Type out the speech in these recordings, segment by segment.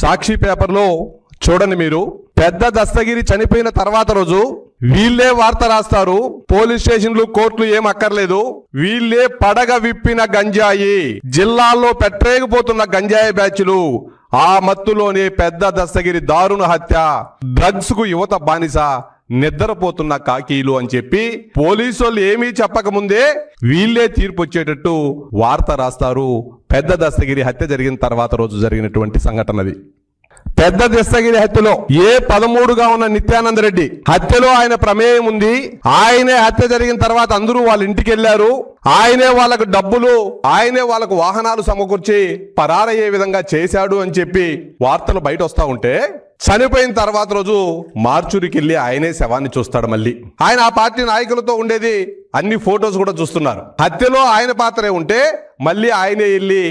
సాక్షి పేపర్లో చూడండి మీరు, పెద్ద దస్తగిరి చనిపోయిన తర్వాత రోజు వీళ్ళే వార్త రాస్తారు. పోలీస్ స్టేషన్లు కోర్టులు ఏం అక్కర్లేదు, వీళ్ళే పడగ విప్పిన గంజాయి, జిల్లాల్లో పెట్టరేగిపోతున్న గంజాయి బ్యాచ్లు, ఆ మత్తులోనే పెద్ద దస్తగిరి దారుణ హత్య, డ్రగ్స్ కు యువత బానిస, నిద్రపోతున్న కాకీలు అని చెప్పి పోలీసు వాళ్ళు ఏమీ చెప్పకముందే వీళ్ళే తీర్పు వచ్చేటట్టు వార్త రాస్తారు. పెద్ద దస్తగిరి హత్య జరిగిన తర్వాత రోజు జరిగినటువంటి సంఘటనది. పెద్ద దస్తగిరి హత్యలో A13గా ఉన్న నిత్యానంద రెడ్డి హత్యలో ఆయన ప్రమేయం ఉంది. ఆయనే హత్య జరిగిన తర్వాత అందరూ వాళ్ళ ఇంటికి వెళ్లారు. ఆయనే వాళ్ళకు డబ్బులు, ఆయనే వాళ్ళకు వాహనాలు సమకూర్చి పరారయ్యే విధంగా చేశాడు అని చెప్పి వార్తలు బయట వస్తా ఉంటే, చనిపోయిన తర్వాత రోజు మార్చురికి వెళ్ళి ఆయనే శవాన్ని చూస్తాడు. మళ్ళీ ఆయన ఆ పార్టీ నాయకులతో ఉండేది, అన్ని ఫొటోస్ కూడా చూస్తున్నారు. హత్యలో ఆయన పాత్రే ఉంటే మళ్ళీ ఆయనే వెళ్ళి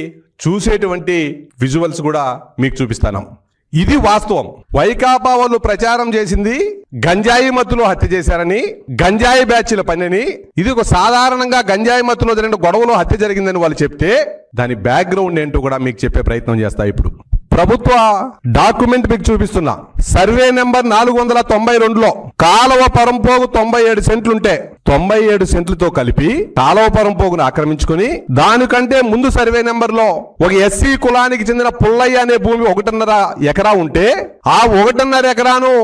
చూసేటువంటి విజువల్స్ కూడా మీకు చూపిస్తాను. ఇది వాస్తవం. వైకాపా వాళ్ళు ప్రచారం చేసింది గంజాయి మత్తులో హత్య చేశారని, గంజాయి బ్యాచ్ల పనిని. ఇది ఒక సాధారణంగా గంజాయి మత్తులో జరిగిన గొడవలో హత్య జరిగిందని వాళ్ళు చెప్తే, దాని బ్యాక్గ్రౌండ్ ఏంటో కూడా మీకు చెప్పే ప్రయత్నం చేస్తా. ఇప్పుడు ప్రభుత్వ డాక్యుమెంట్ మీకు చూపిస్తున్నా. సర్వే నెంబర్ 492లో కాలువ పరంపోగు 97 సెంట్లుంటే 97 సెంట్లతో కలిపి కాలువ పరంపోగును ఆక్రమించుకుని, దానికంటే ముందు సర్వే నెంబర్ లో ఒక ఎస్సీ కులానికి చెందిన పుల్లయ్య అనే భూమి 1.5 ఎకరా ఉంటే, ఆ 1.5 ఎకరాను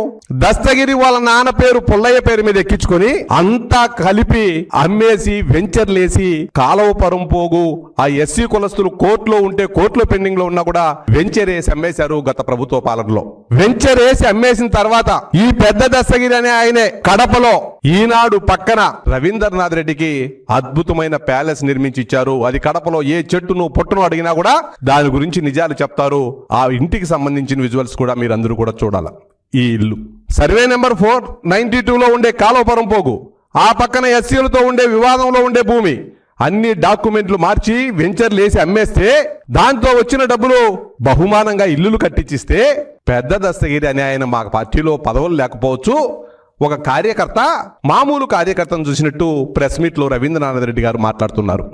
దస్తగిరి వాళ్ళ నాన్న పేరు పుల్లయ్య పేరు మీద ఎక్కించుకొని అంతా కలిపి అమ్మేసి వెంచర్లేసి కాలువ పరంపోగు ఆ ఎస్సీ కులస్తులు కోర్టులో ఉంటే, కోర్టులో పెండింగ్ లో ఉన్నా కూడా వెంచర్ వేసి అమ్మేశారు గత ప్రభుత్వ పాలనలో. వెంచర్ వేసి అమ్మేసిన తర్వాత ఈ పెద్ద దస్తగిరి అనే ఆయనే కడపలో ఈనాడు పక్కన రవీంద్రనాథ్ రెడ్డికి అద్భుతమైన ప్యాలెస్ నిర్మించి ఇచ్చారు. అది కడపలో ఏ చెట్టును పొట్టును అడిగినా కూడా దాని గురించి నిజాలు చెప్తారు. ఆ ఇంటికి సంబంధించిన విజువల్స్ కూడా మీరు అందరూ కూడా చూడాలి. ఈ ఇల్లు సర్వే నెంబర్ 492లో ఉండే కాలువపురం పోగు, ఆ పక్కన ఎస్సీలతో ఉండే వివాదంలో ఉండే భూమి, అన్ని డాక్యుమెంట్లు మార్చి వెంచర్లు వేసి అమ్మేస్తే, దాంతో వచ్చిన డబ్బులు బహుమానంగా ఇల్లులు కట్టించిస్తే, పెద్ద దస్తగిరి అనే ఆయన మా పార్టీలో పదవులు లేకపోవచ్చు, ఒక కార్యకర్త మామూలు కార్యకర్తను చూసినట్టు ప్రెస్ మీట్ లో రవీంద్రనాథ్ రెడ్డి గారు మాట్లాడుతున్నారు.